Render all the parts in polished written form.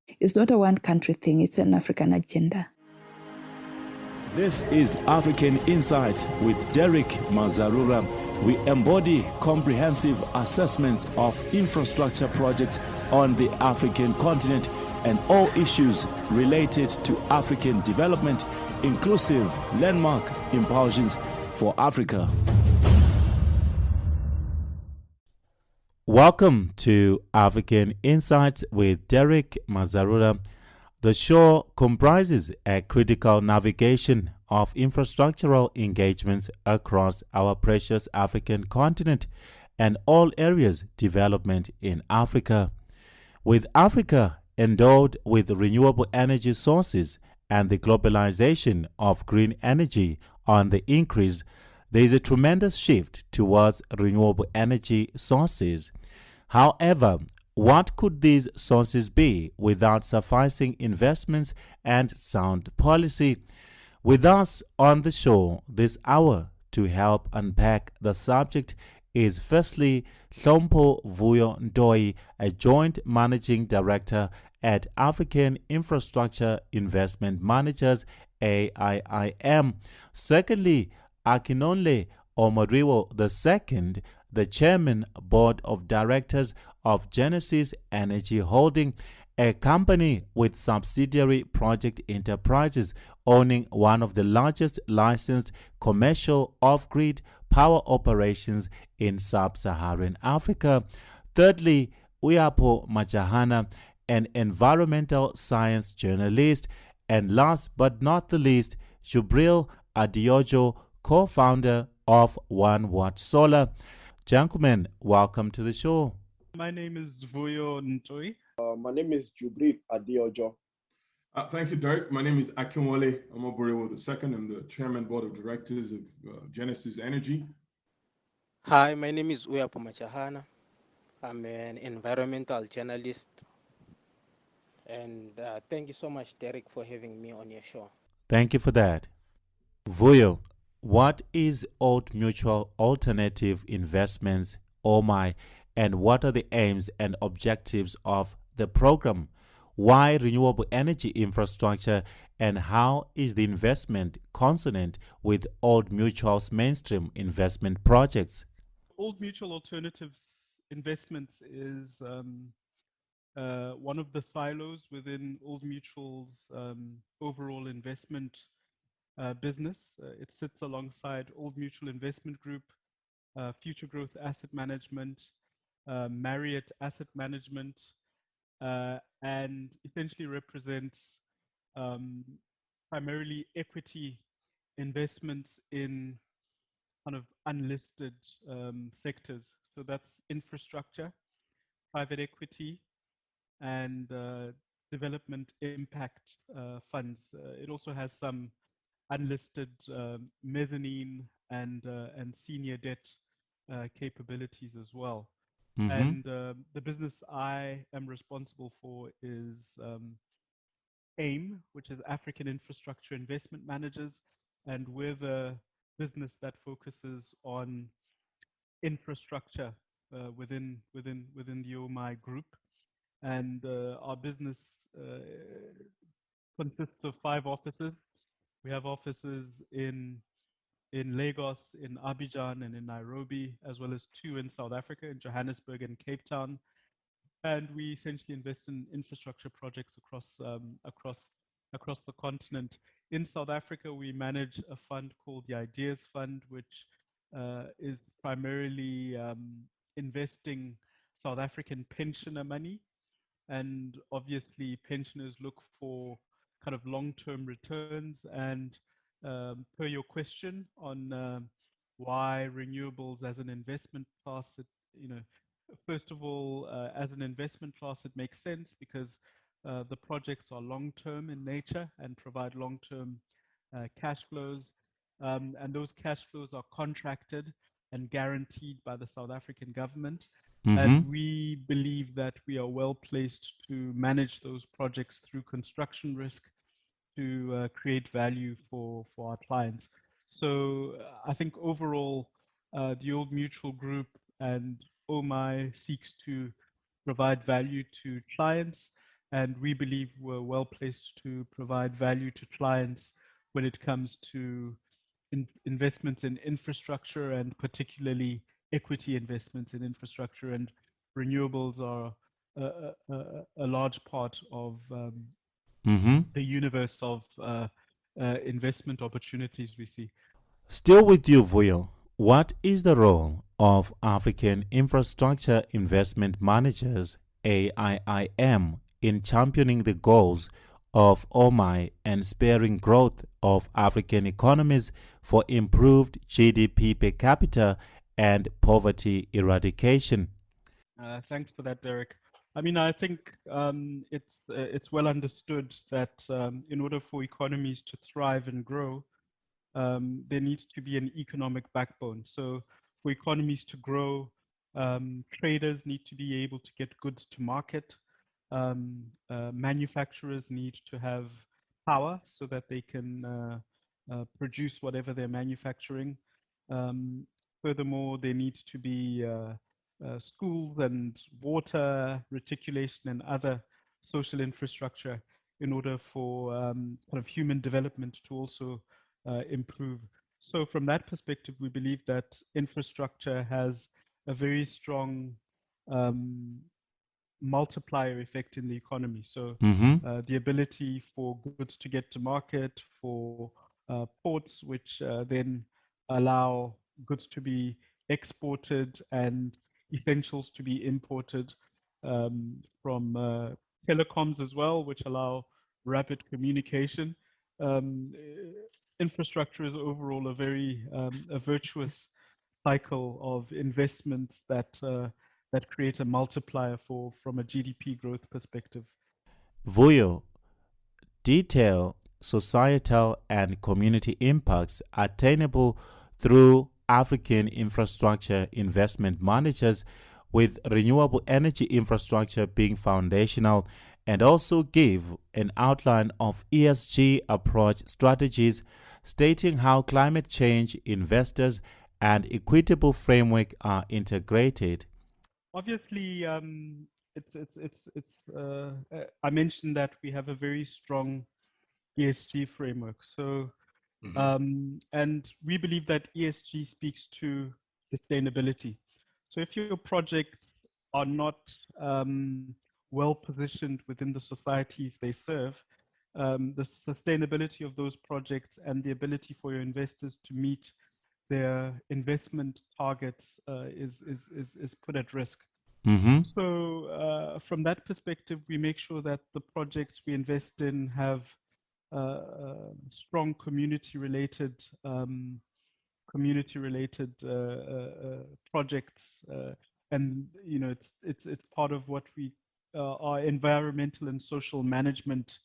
It's not a one country thing, it's an African agenda. This is African Insight with Derick Mazarura. We embody comprehensive assessments of infrastructure projects on the African continent and all issues related to African development, inclusive landmark impulsions for Africa. Welcome to African Insights with Derick Mazarura. The show comprises a critical navigation of infrastructural engagements across our precious African continent and all areas development in Africa. With Africa endowed with renewable energy sources and the globalization of green energy on the increase, there is a tremendous shift towards renewable energy sources. However, what could these sources be without sufficing investments and sound policy? With us on the show this hour to help unpack the subject is firstly Hlompho Vuyo Ntoi, a joint managing director at African Infrastructure Investment Managers, AIIM. Secondly, Akinwole Omoboriowo II, the chairman board of directors of Genesis Energy Holding, a company with subsidiary project enterprises owning one of the largest licensed commercial off-grid power operations in sub-Saharan Africa. Thirdly, Uyapo Majahana, an environmental science journalist. And last but not the least, Jubril Adeojo, co-founder of OneWattSolar. Gentlemen, welcome to the show. My name is Vuyo Ntoi. My name is Jubril Adeojo. Thank you, Derick. My name is Akinwole Omoboriowo II. I'm the chairman board of directors of Genesis Energy. Hi, my name is Uyapo Majahana. I'm an environmental journalist. And thank you so much, Derick, for having me on your show. Thank you for that. Vuyo, what is Old Mutual Alternative Investments, OMI, and what are the aims and objectives of the program? Why renewable energy infrastructure, and how is the investment consonant with Old Mutual's mainstream investment projects? Old Mutual Alternatives Investments is one of the silos within Old Mutual's overall investment business. It sits alongside Old Mutual Investment Group, Future Growth Asset Management, Marriott Asset Management, and essentially represents primarily equity investments in kind of unlisted sectors. So that's infrastructure, private equity, and development impact funds. It also has some unlisted mezzanine and senior debt capabilities as well. Mm-hmm. And the business I am responsible for is AIM, which is African Infrastructure Investment Managers, and we're the business that focuses on infrastructure within the OMI group. And our business consists of 5 offices. We have offices in Lagos, in Abidjan, and in Nairobi, as well as 2 in South Africa, in Johannesburg and Cape Town. And we essentially invest in infrastructure projects across the continent. In South Africa, we manage a fund called the Ideas Fund, which is primarily investing South African pensioner money. And obviously, pensioners look for kind of long-term returns. And per your question on why renewables as an investment class, first of all, as an investment class, it makes sense because the projects are long-term in nature and provide long-term cash flows. And those cash flows are contracted and guaranteed by the South African government. Mm-hmm. And we believe that we are well placed to manage those projects through construction risk to create value for our clients. So I think overall, the Old Mutual Group and OMI seeks to provide value to clients and we believe we're well placed to provide value to clients when it comes to investments in infrastructure, and particularly equity investments in infrastructure. And renewables are a large part of Mm-hmm. the universe of investment opportunities we see. Still with you, Vuyo. What is the role of African Infrastructure Investment Managers, AIIM, in championing the goals of OMI and spurring growth of African economies for improved GDP per capita and poverty eradication? Thanks for that, Derick. I mean, I think it's well understood that in order for economies to thrive and grow, there needs to be an economic backbone. So for economies to grow, traders need to be able to get goods to market. Manufacturers need to have power so that they can produce whatever they're manufacturing. Furthermore, there needs to be schools and water, reticulation, and other social infrastructure in order for kind of human development to also improve. So from that perspective, we believe that infrastructure has a very strong multiplier effect in the economy. So Mm-hmm. the ability for goods to get to market, for ports, which then allow goods to be exported and essentials to be imported, from telecoms as well, which allow rapid communication. Um, Infrastructure is overall a very a virtuous cycle of investments that create a multiplier from a GDP growth perspective. Vuyo, detail societal and community impacts attainable through African infrastructure investment managers, with renewable energy infrastructure being foundational, and also give an outline of ESG approach strategies, stating how climate change, investors, and equitable framework are integrated. Obviously, I mentioned that we have a very strong ESG framework. So, and we believe that ESG speaks to sustainability. So, if your projects are not well positioned within the societies they serve, the sustainability of those projects and the ability for your investors to meet their investment targets is put at risk. Mm-hmm. So, from that perspective, we make sure that the projects we invest in have strong community-related projects, and it's part of what we our environmental and social management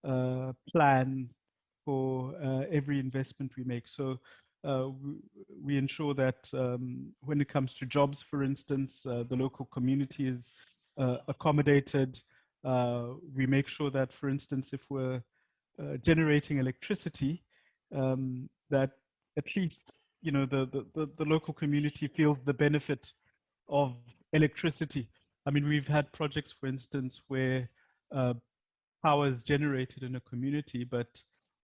plan for every investment we make. So we ensure that when it comes to jobs, for instance, the local community is accommodated. We make sure that, for instance, if we're generating electricity, that at least the local community feels the benefit of electricity. I mean, we've had projects, for instance, where power is generated in a community, but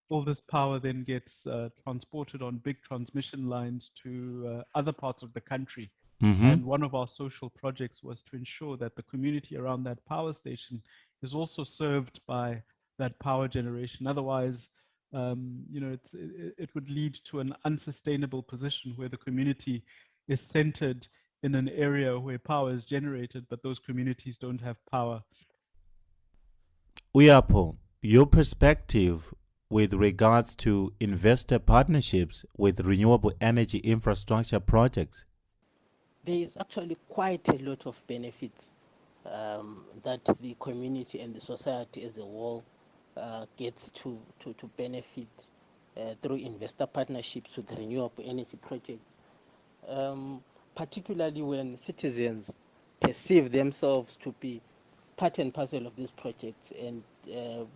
all this power then gets transported on big transmission lines to other parts of the country. Mm-hmm. And one of our social projects was to ensure that the community around that power station is also served by that power generation. Otherwise, it would lead to an unsustainable position where the community is centered in an area where power is generated, but those communities don't have power. Uyapo, your perspective with regards to investor partnerships with renewable energy infrastructure projects? There is actually quite a lot of benefits that the community and the society as a whole gets to benefit through investor partnerships with renewable energy projects, particularly when citizens perceive themselves to be part and parcel of these projects, and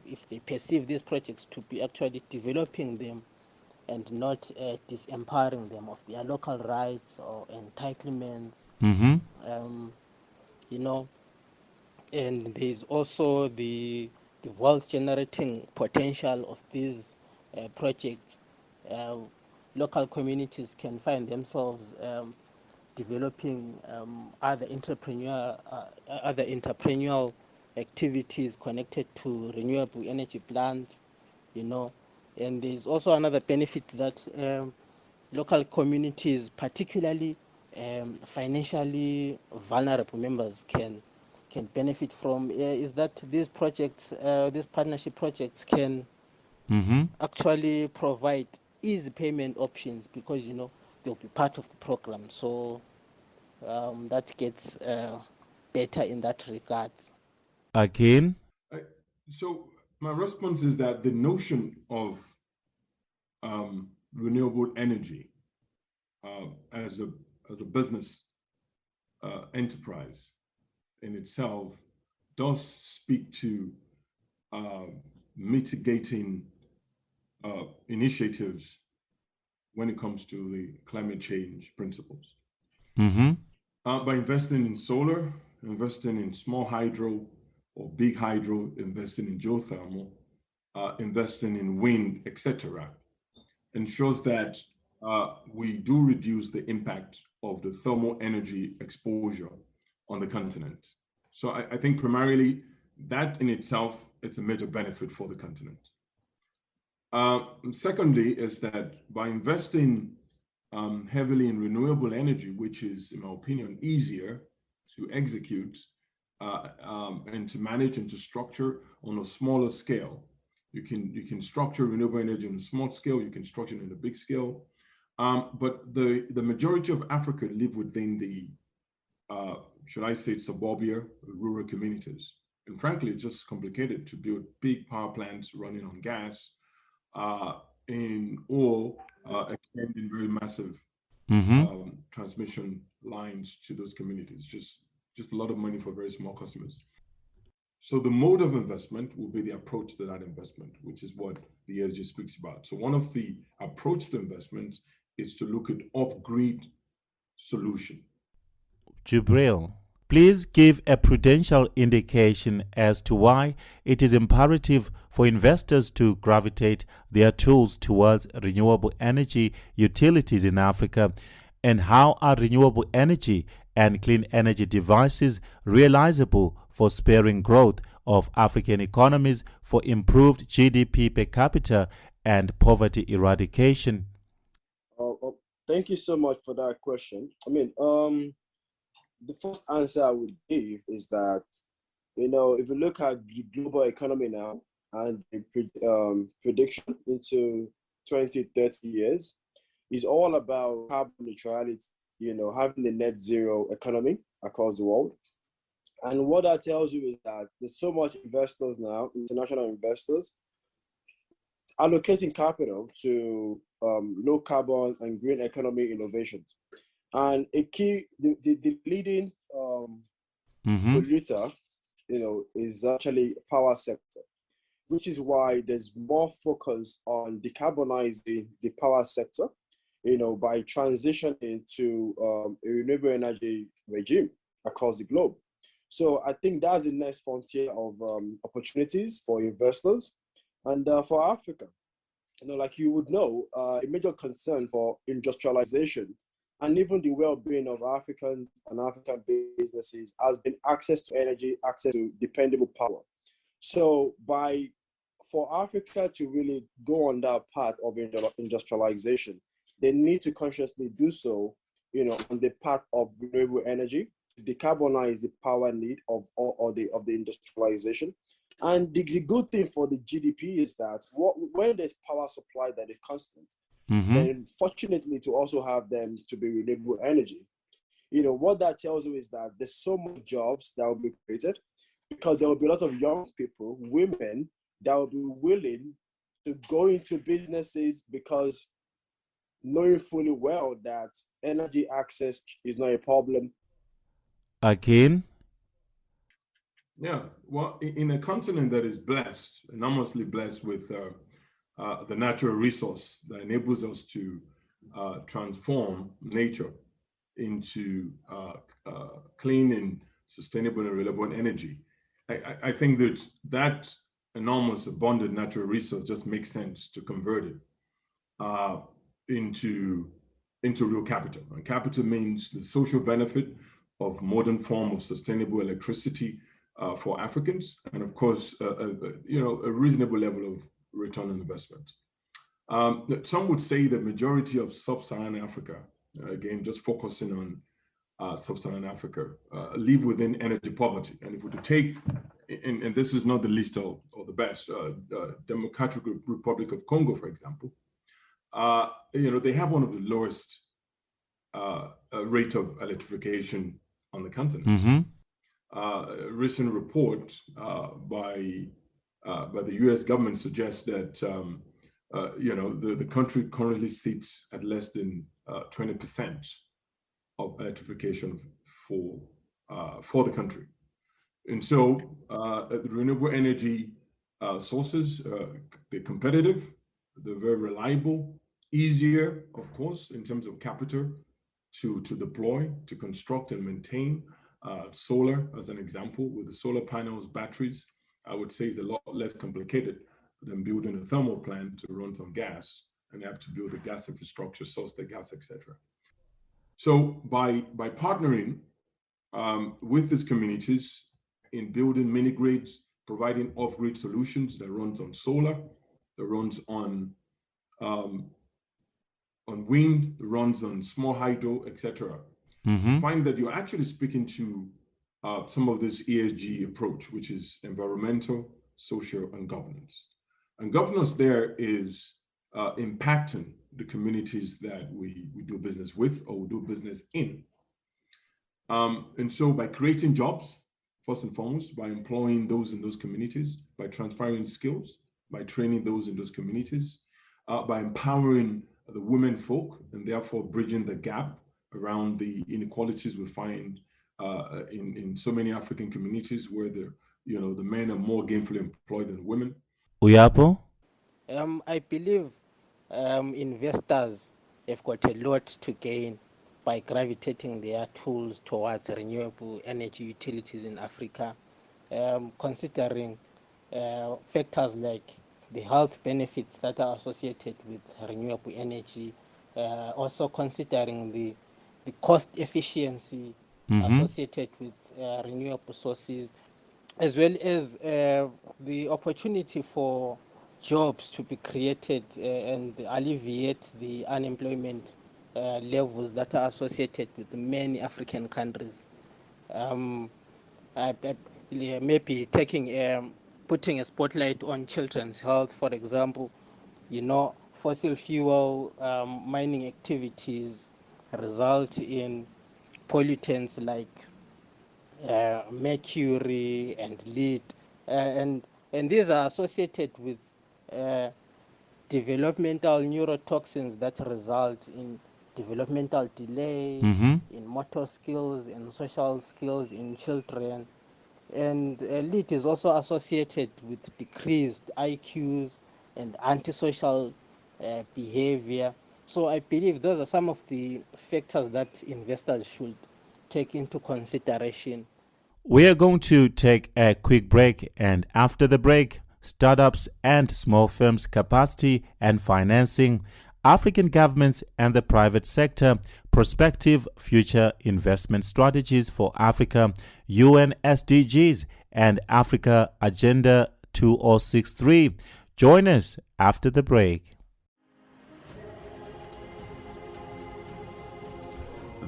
if they perceive these projects to be actually developing them and not disempowering them of their local rights or entitlements. Mm-hmm. You know, And there's also the wealth generating potential of these projects. Local communities can find themselves developing other entrepreneurial activities connected to renewable energy plants, you know. And there's also another benefit that local communities, particularly financially vulnerable members, can benefit from, is that these projects, these partnership projects can actually provide easy payment options, because they'll be part of the program. So that gets better in that regard. Again? So my response is that the notion of renewable energy as a business enterprise in itself does speak to mitigating initiatives when it comes to the climate change principles. By investing in solar, investing in small hydro or big hydro, investing in geothermal, investing in wind, etc., ensures that we do reduce the impact of the thermal energy exposure on the continent. So I think primarily that in itself, it's a major benefit for the continent. Secondly, is that by investing heavily in renewable energy, which is, in my opinion, easier to execute and to manage and to structure on a smaller scale. You can structure renewable energy on a small scale, you can structure it in a big scale. But the majority of Africa live within the, should I say, suburbia, rural communities. And frankly, it's just complicated to build big power plants running on gas in or extending very massive transmission lines to those communities. Just a lot of money for very small customers. So the mode of investment will be the approach to that investment, which is what the ESG speaks about. So one of the approach to investment is to look at off-grid solution. Jubril, please give a prudential indication as to why it is imperative for investors to gravitate their tools towards renewable energy utilities in Africa, and how are renewable energy and clean energy devices realizable for spurring growth of African economies for improved GDP per capita and poverty eradication? Thank you so much for that question. I mean, the first answer I would give is that, if you look at the global economy now and the prediction into 20, 30 years, is all about carbon neutrality, having a net zero economy across the world. And what that tells you is that there's so much investors now, international investors, allocating capital to low carbon and green economy innovations. And a key, the leading polluter, is actually power sector, which is why there's more focus on decarbonizing the power sector, by transitioning to a renewable energy regime across the globe. So I think that's the next frontier of opportunities for investors and for Africa. Like you would know, a major concern for industrialization and even the well-being of Africans and African businesses has been access to energy, access to dependable power. So for Africa to really go on that path of industrialization, they need to consciously do so, on the path of renewable energy, to decarbonize the power need of the industrialization. And the good thing for the GDP is that when there's power supply that is constant, then fortunately to also have them to be renewable energy. What that tells you is that there's so many jobs that will be created, because there will be a lot of young people, women, that will be willing to go into businesses, because knowing fully well that energy access is not a problem. Again? Yeah, well, in a continent that is blessed, enormously blessed with the natural resource that enables us to transform nature into clean and sustainable and reliable energy, I think that enormous abundant natural resource just makes sense to convert it into real capital. And capital means the social benefit of modern form of sustainable electricity for Africans, and of course, a reasonable level of return on investment. Some would say the majority of sub-Saharan Africa, again, just focusing on sub-Saharan Africa, live within energy poverty. And if we to take, and this is not the least or the best, Democratic Republic of Congo, for example, they have one of the lowest rate of electrification on the continent. Mm-hmm. A recent report by the U.S. government suggests that the country currently sits at less than 20% of electrification for the country, and so the renewable energy sources, they're competitive, they're very reliable, easier, of course, in terms of capital to deploy, to construct and maintain. Solar, as an example, with the solar panels, batteries, I would say is a lot less complicated than building a thermal plant to run on gas, and you have to build the gas infrastructure, source the gas, etc. So by partnering with these communities in building mini grids, providing off-grid solutions that runs on solar, that runs on wind, that runs on small hydro, etc. Mm-hmm. You find that you're actually speaking to some of this ESG approach, which is environmental, social, and governance. And governance there is impacting the communities that we do business with or we do business in. And so by creating jobs, first and foremost, by employing those in those communities, by transferring skills, by training those in those communities, by empowering the women folk and therefore bridging the gap around the inequalities we find in so many African communities where the men are more gainfully employed than women. Uyapo? I believe investors have got a lot to gain by gravitating their tools towards renewable energy utilities in Africa, considering factors like the health benefits that are associated with renewable energy, also considering the cost efficiency associated with renewable sources, as well as the opportunity for jobs to be created and alleviate the unemployment levels that are associated with many African countries. Maybe putting a spotlight on children's health, for example. Fossil fuel mining activities result in pollutants like mercury and lead, and these are associated with developmental neurotoxins that result in developmental delay, in motor skills and social skills in children. And lead is also associated with decreased IQs and antisocial behavior. So I believe those are some of the factors that investors should take into consideration. We are going to take a quick break, and after the break, startups and small firms' capacity and financing, African governments and the private sector, prospective future investment strategies for Africa, UN SDGs, and Africa Agenda 2063. Join us after the break.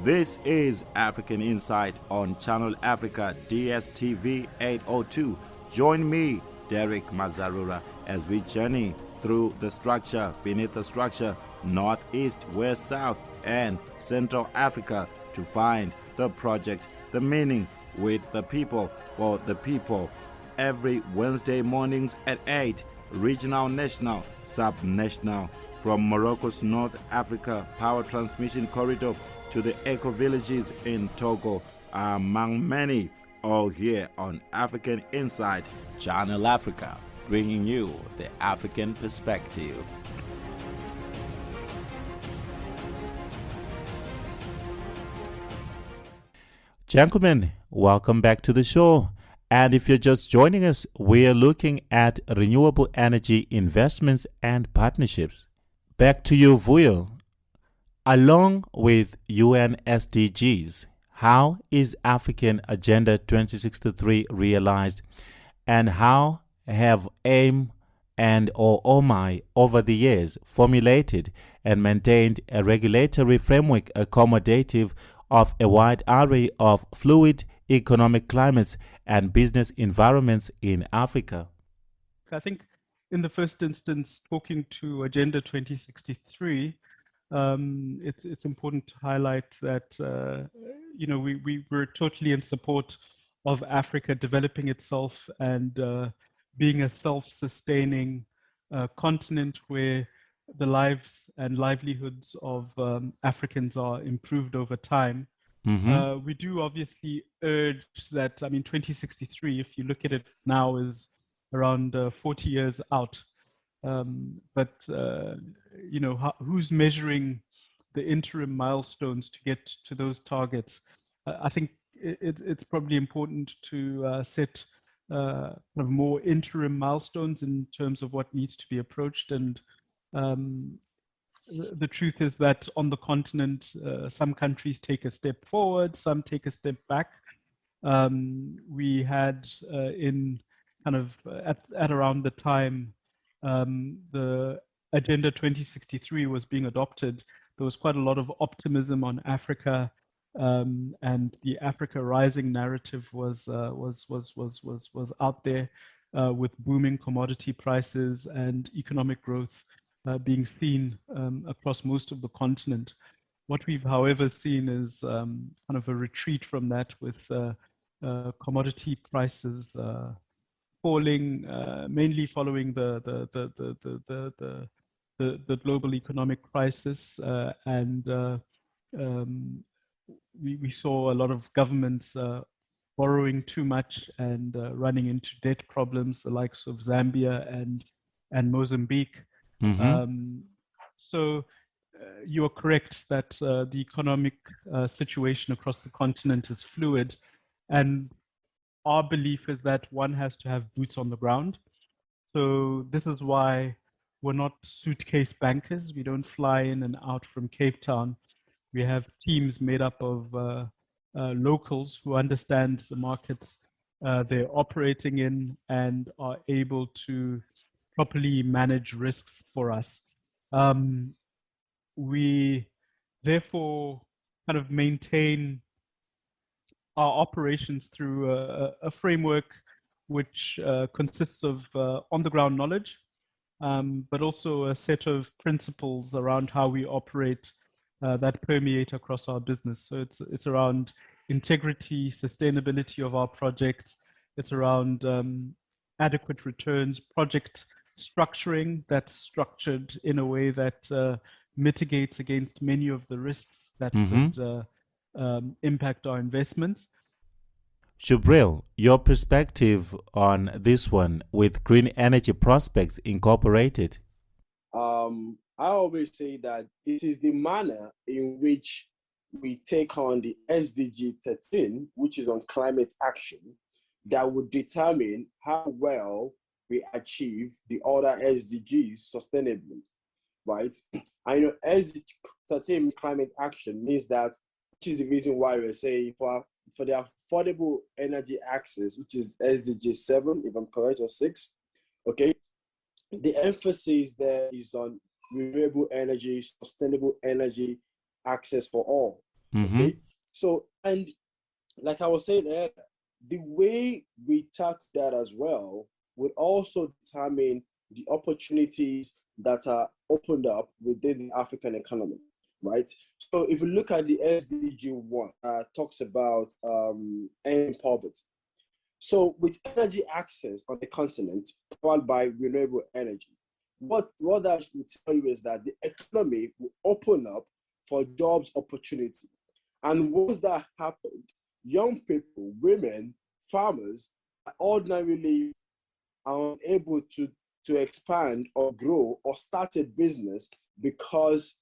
This is African Insight on Channel Africa DSTV 802. Join me, Derick Mazarura, as we journey through the structure, beneath the structure, Northeast, West, South, and Central Africa to find the project, the meaning with the people, for the people. Every Wednesday mornings at 8, regional, national, sub-national, from Morocco's North Africa power transmission corridor to the eco-villages in Togo, among many, all here on African Insight, Channel Africa, bringing you the African perspective. Gentlemen, welcome back to the show. And if you're just joining us, we're looking at renewable energy investments and partnerships. Back to you, Vuyo. Along with UN SDGs, how is African Agenda 2063 realized, and how have AIM and or OMI over the years formulated and maintained a regulatory framework accommodative of a wide array of fluid economic climates and business environments in Africa? I think in the first instance, talking to Agenda 2063, it's important to highlight that we're totally in support of Africa developing itself and being a self-sustaining continent where the lives and livelihoods of Africans are improved over time. We do obviously urge that, 2063, if you look at it now, is around 40 years out. Who's measuring the interim milestones to get to those targets? I think it's probably important to set kind of more interim milestones in terms of what needs to be approached. And the truth is that on the continent, some countries take a step forward, some take a step back. We had in kind of at around the time the Agenda 2063 was being adopted, there was quite a lot of optimism on Africa, and the Africa Rising narrative was out there with booming commodity prices and economic growth being seen across most of the continent. What we've, however, seen is kind of a retreat from that, with commodity prices falling, mainly following the global economic crisis, and we saw a lot of governments borrowing too much and running into debt problems, the likes of Zambia and Mozambique. So you are correct that the economic situation across the continent is fluid, and our belief is that one has to have boots on the ground. So this is why we're not suitcase bankers. We don't fly in and out from Cape Town. We have teams made up of locals who understand the markets they're operating in and are able to properly manage risks for us. We therefore kind of maintain our operations through a framework which consists of on-the-ground knowledge, but also a set of principles around how we operate that permeate across our business. So it's around integrity, sustainability of our projects. It's around adequate returns, project structuring that's structured in a way that mitigates against many of the risks that could impact our investments. Jubril, your perspective on this one with Green Energy Prospects Incorporated? I always say that it is the manner in which we take on the SDG 13, which is on climate action, that would determine how well we achieve the other SDGs sustainably, right? I know SDG 13 climate action means that, which is the reason why we're saying for the affordable energy access, which is SDG 7, if I'm correct, or 6, okay? The emphasis there is on renewable energy, sustainable energy access for all, okay? So, and like I was saying earlier, the way we tackle that as well would also determine the opportunities that are opened up within the African economy, right? So if you look at the SDG 1, talks about ending poverty. So with energy access on the continent powered by renewable energy, what that will tell you is that the economy will open up for jobs opportunity. And once that happened, young people, women, farmers are ordinarily able to expand or grow or start a business because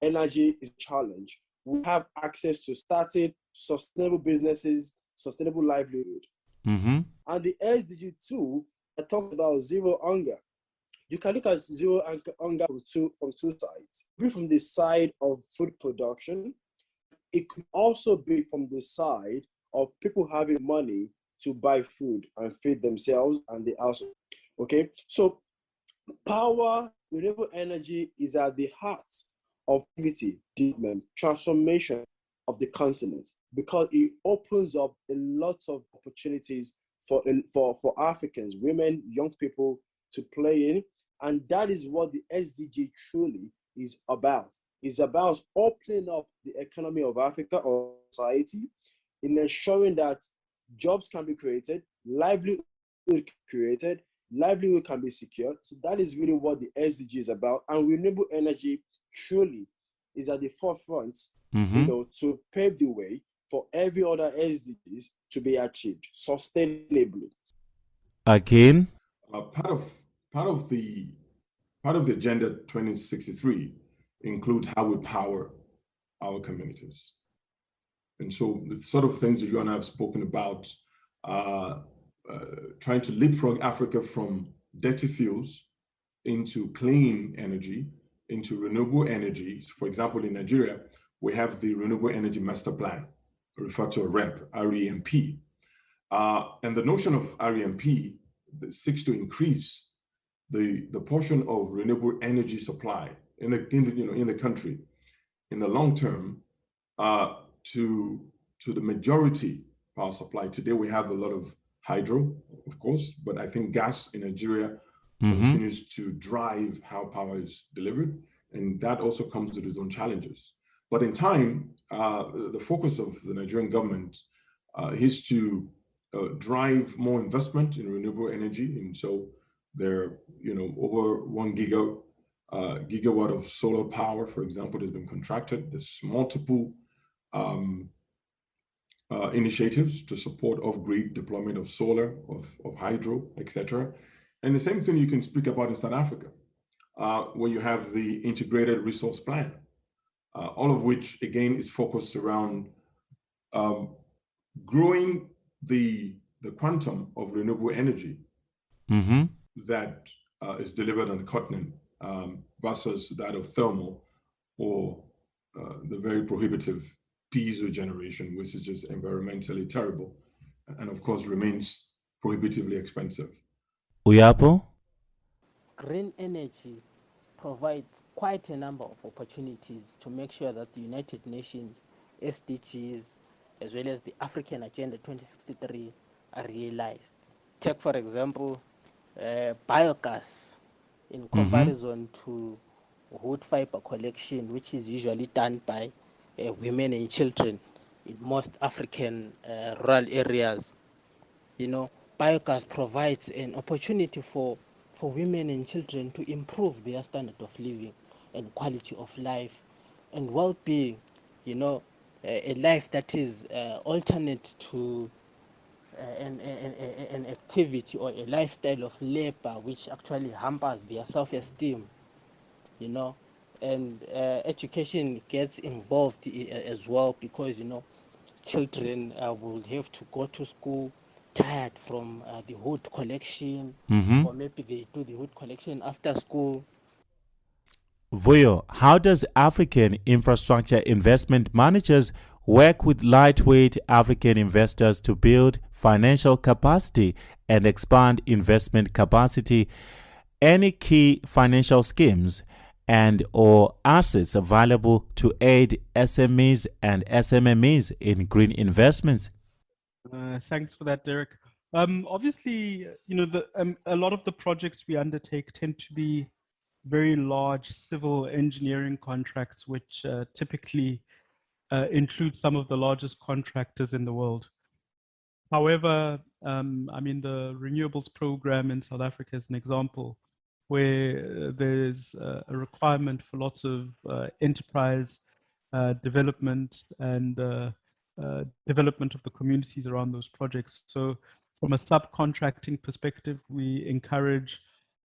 energy is a challenge. We have access to starting sustainable businesses, sustainable livelihood. Mm-hmm. And the SDG 2 that talks about zero hunger. You can look at zero hunger from two sides. Be from the side of food production. It could also be from the side of people having money to buy food and feed themselves and the household. Okay, so power, renewable energy is at the heart of activity, development, transformation of the continent because it opens up a lot of opportunities for Africans, women, young people to play in. And that is what the SDG truly is about. It's about opening up the economy of Africa or society in ensuring that jobs can be created, livelihood created, livelihood can be secured. So that is really what the SDG is about. And renewable energy truly is at the forefront, to pave the way for every other SDGs to be achieved sustainably. Again, Part of the Agenda 2063 includes how we power our communities. And so the sort of things that you and I have spoken about, trying to leapfrog Africa from dirty fuels into clean energy, into renewable energy. For example, in Nigeria, we have the Renewable Energy Master Plan, referred to as REMP. And the notion of REMP seeks to increase the portion of renewable energy supply in the country in the long term to the majority power supply. Today we have a lot of hydro, of course, but I think gas in Nigeria continues to drive how power is delivered, and that also comes with its own challenges. But in time, the focus of the Nigerian government is to drive more investment in renewable energy, and so there, over 1 gigawatt of solar power, for example, has been contracted. There's multiple initiatives to support off-grid deployment of solar, of hydro, etc. And the same thing you can speak about in South Africa, where you have the integrated resource plan, all of which, again, is focused around growing the quantum of renewable energy that is delivered on the continent versus that of thermal or the very prohibitive diesel generation, which is just environmentally terrible and, of course, remains prohibitively expensive. Uyapo? Green energy provides quite a number of opportunities to make sure that the United Nations SDGs, as well as the African Agenda 2063, are realized. Take, for example, biogas in comparison to wood fiber collection, which is usually done by women and children in most African rural areas. Biogas provides an opportunity for women and children to improve their standard of living and quality of life and well-being, a life that is alternate to an activity or a lifestyle of labor which actually hampers their self-esteem, and education gets involved as well because, children will have to go to school tired from the wood collection, or maybe they do the wood collection after school. Vuyo, how does African infrastructure investment managers work with lightweight African investors to build financial capacity and expand investment capacity? Any key financial schemes and or assets available to aid SMEs and SMMEs in green investments? Thanks for that, Derick. Obviously, a lot of the projects we undertake tend to be very large civil engineering contracts, which typically include some of the largest contractors in the world. However, the renewables program in South Africa is an example where there's a requirement for lots of enterprise development and development of the communities around those projects. So from a subcontracting perspective, we encourage,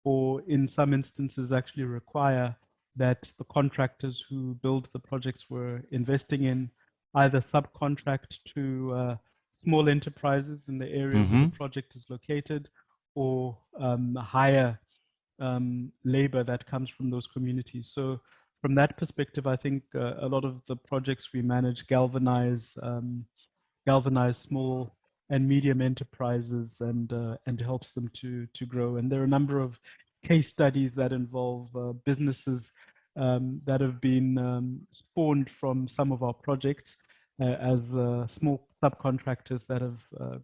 or in some instances actually require, that the contractors who build the projects we're investing in either subcontract to small enterprises in the area where the project is located, or hire labor that comes from those communities. So from that perspective, I think a lot of the projects we manage galvanize small and medium enterprises and helps them to grow. And there are a number of case studies that involve businesses that have been spawned from some of our projects as small subcontractors that have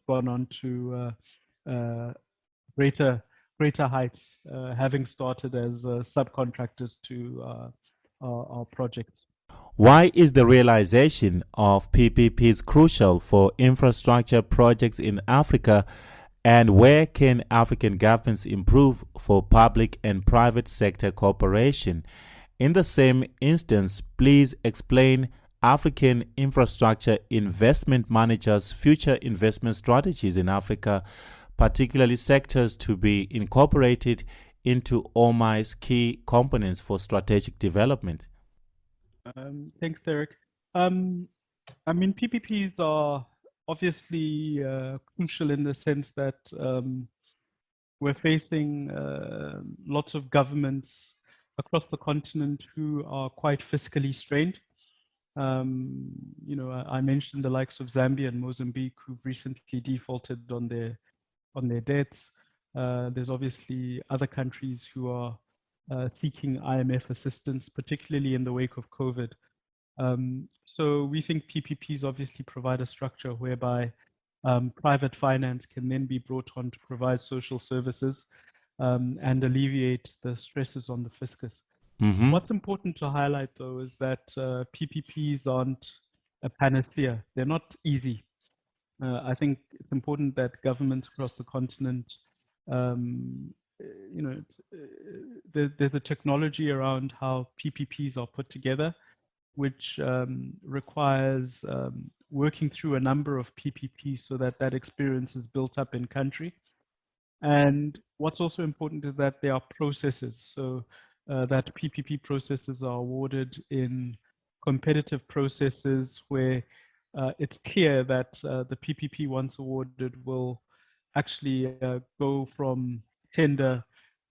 gone on to greater heights, having started as subcontractors to our projects. Why is the realization of PPPs crucial for infrastructure projects in Africa, and where can African governments improve for public and private sector cooperation? In the same instance, please explain African infrastructure investment managers' future investment strategies in Africa, particularly sectors to be incorporated into OMI's key components for strategic development. Thanks, Derick. PPPs are obviously crucial in the sense that we're facing lots of governments across the continent who are quite fiscally strained. I mentioned the likes of Zambia and Mozambique, who've recently defaulted on their debts. There's obviously other countries who are seeking IMF assistance, particularly in the wake of COVID. So we think PPPs obviously provide a structure whereby private finance can then be brought on to provide social services and alleviate the stresses on the fiscus. What's important to highlight, though, is that PPPs aren't a panacea. They're not easy. I think it's important that governments across the continent, there's a technology around how PPPs are put together, which requires working through a number of PPPs so that experience is built up in country. And what's also important is that there are processes, so that PPP processes are awarded in competitive processes where it's clear that the PPP once awarded will actually go from tender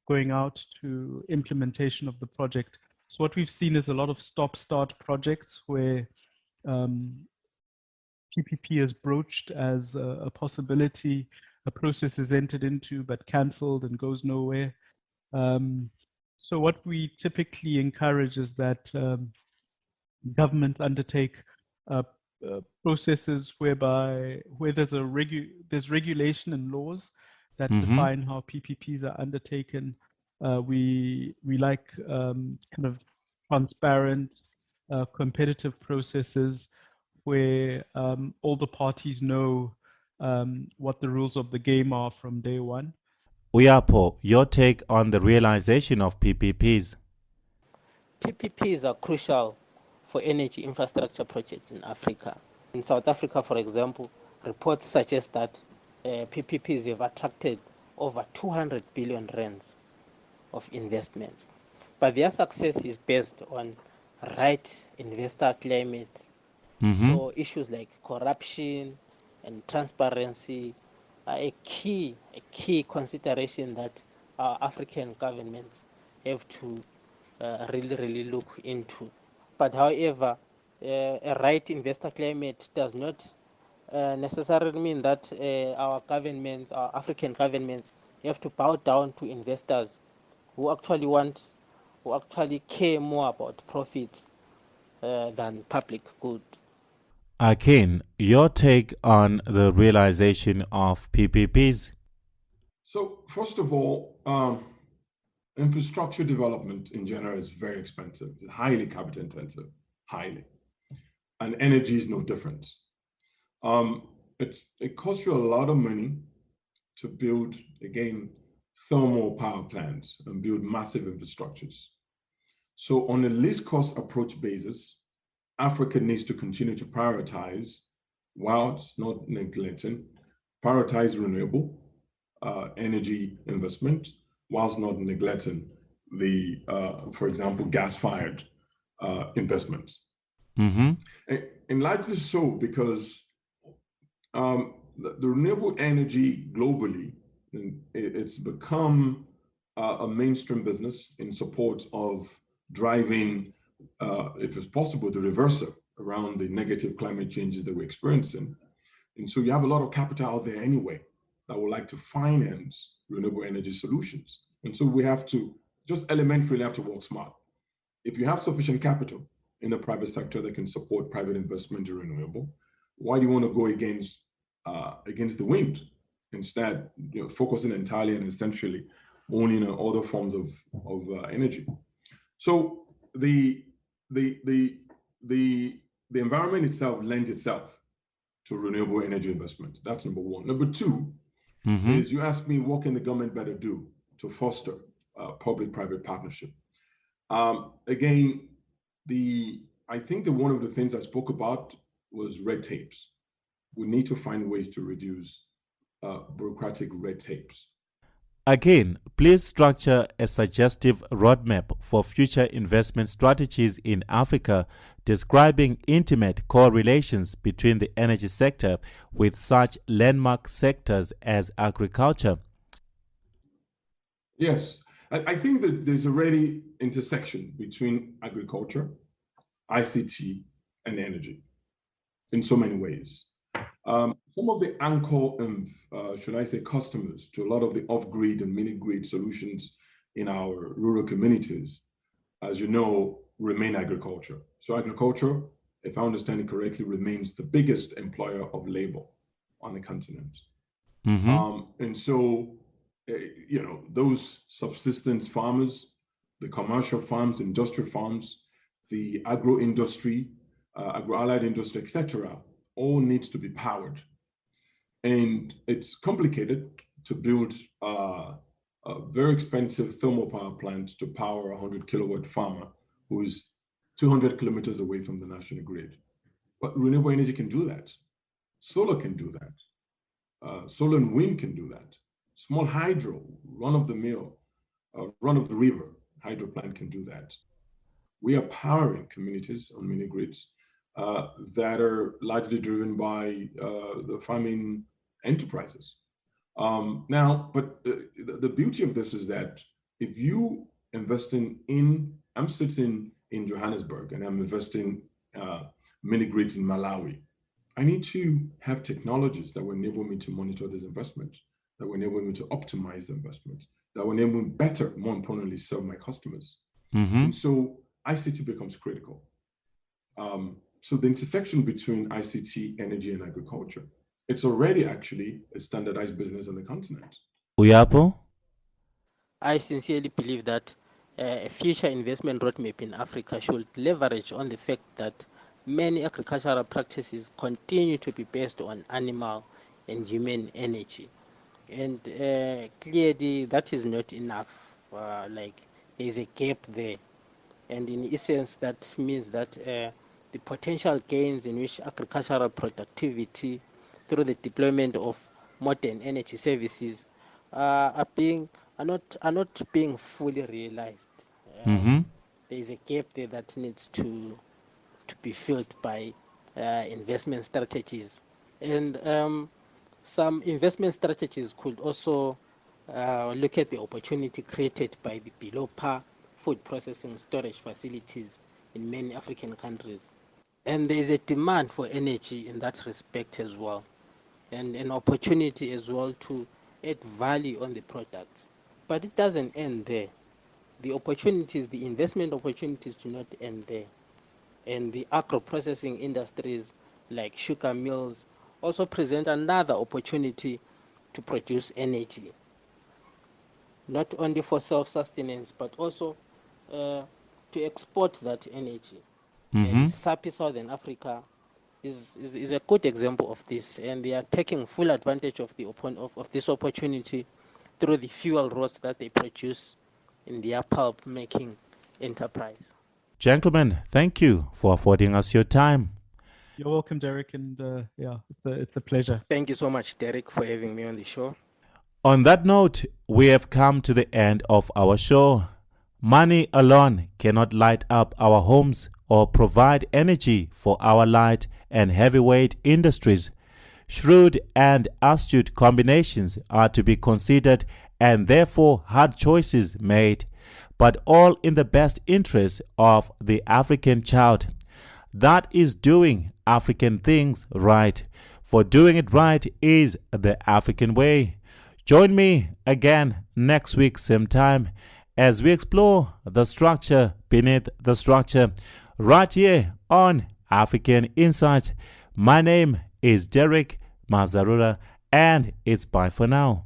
going out to implementation of the project. So what we've seen is a lot of stop-start projects where PPP is broached as a possibility, a process is entered into but cancelled and goes nowhere. So what we typically encourage is that governments undertake processes where there's regulation and laws that define how PPPs are undertaken. We like kind of transparent, competitive processes where all the parties know what the rules of the game are from day one. Uyapo, your take on the realization of PPPs. PPPs are crucial for energy infrastructure projects in Africa. In South Africa, for example, reports suggest that PPPs have attracted over 200 billion rands of investments. But their success is based on right investor climate. So issues like corruption and transparency are a key consideration that our African governments have to really look into. But however, a right investor climate does not necessarily mean that our African governments have to bow down to investors who actually care more about profits than public good. Akin, your take on the realization of PPPs. So first of all, infrastructure development in general is very expensive, it's highly capital intensive, highly. And energy is no different. It costs you a lot of money to build, again, thermal power plants and build massive infrastructures. So on a least cost approach basis, Africa needs to continue to prioritize, whilst not neglecting, prioritize renewable energy investment, whilst not neglecting the, for example, gas-fired investments. And largely so because the renewable energy globally, it's become a mainstream business in support of driving, if it's possible, the reversal around the negative climate changes that we're experiencing. And so you have a lot of capital out there anyway that would like to finance renewable energy solutions. And so we have to, just elementarily have to work smart. If you have sufficient capital in the private sector that can support private investment in renewable, why do you want to go against the wind? Instead, focusing entirely and essentially owning other forms of energy. So the environment itself lends itself to renewable energy investment. That's number one. Number two is, you asked me, what can the government better do to foster public-private partnership? Again, I think that one of the things I spoke about was red tapes. We need to find ways to reduce bureaucratic red tapes. Again, please structure a suggestive roadmap for future investment strategies in Africa, describing intimate correlations between the energy sector with such landmark sectors as agriculture. Yes, I think that there's already intersection between agriculture, ICT, and energy in so many ways. Some of the anchor, should I say, customers to a lot of the off-grid and mini-grid solutions in our rural communities, as you know, remain agriculture. So agriculture, if I understand it correctly, remains the biggest employer of labor on the continent. And so, those subsistence farmers, the commercial farms, industrial farms, the agro-industry, agro-allied industry, etc., all needs to be powered. And it's complicated to build a very expensive thermal power plant to power a 100 kilowatt farmer who's 200 kilometers away from the national grid. But renewable energy can do that. Solar can do that. Solar and wind can do that. Small hydro, run-of-the-mill, run-of-the-river hydro plant can do that. We are powering communities on mini grids that are largely driven by the farming enterprises. But the beauty of this is that if you investing I'm sitting in Johannesburg and I'm investing mini grids in Malawi, I need to have technologies that will enable me to monitor these investments, that will enable me to optimize the investment, that will enable me better, more importantly, serve my customers. And so ICT becomes critical. So the intersection between ICT, energy, and agriculture, it's already actually a standardized business on the continent. Uyapo? I sincerely believe that a future investment roadmap in Africa should leverage on the fact that many agricultural practices continue to be based on animal and human energy. And clearly that is not enough. Like there's a gap there. And in essence, that means that the potential gains in which agricultural productivity through the deployment of modern energy services are not being fully realized. There is a gap there that needs to be filled by investment strategies. And some investment strategies could also look at the opportunity created by the below par food processing storage facilities in many African countries. And there is a demand for energy in that respect as well, and an opportunity as well to add value on the products. But it doesn't end there. The opportunities, the investment opportunities do not end there. And the agro-processing industries like sugar mills also present another opportunity to produce energy, not only for self-sustenance, but also to export that energy. And SAPI Southern Africa is a good example of this, and they are taking full advantage of this opportunity through the fuel rods that they produce in their pulp making enterprise. Gentlemen, thank you for affording us your time. You're welcome, Derick, and it's a pleasure. Thank you so much, Derick, for having me on the show. On that note, we have come to the end of our show. Money alone cannot light up our homes or provide energy for our light and heavyweight industries. Shrewd and astute combinations are to be considered and therefore hard choices made, but all in the best interest of the African child. That is doing African things right, for doing it right is the African way. Join me again next week same time as we explore the structure beneath the structure right here on African Insights. My name is Derick Mazarura, and it's bye for now.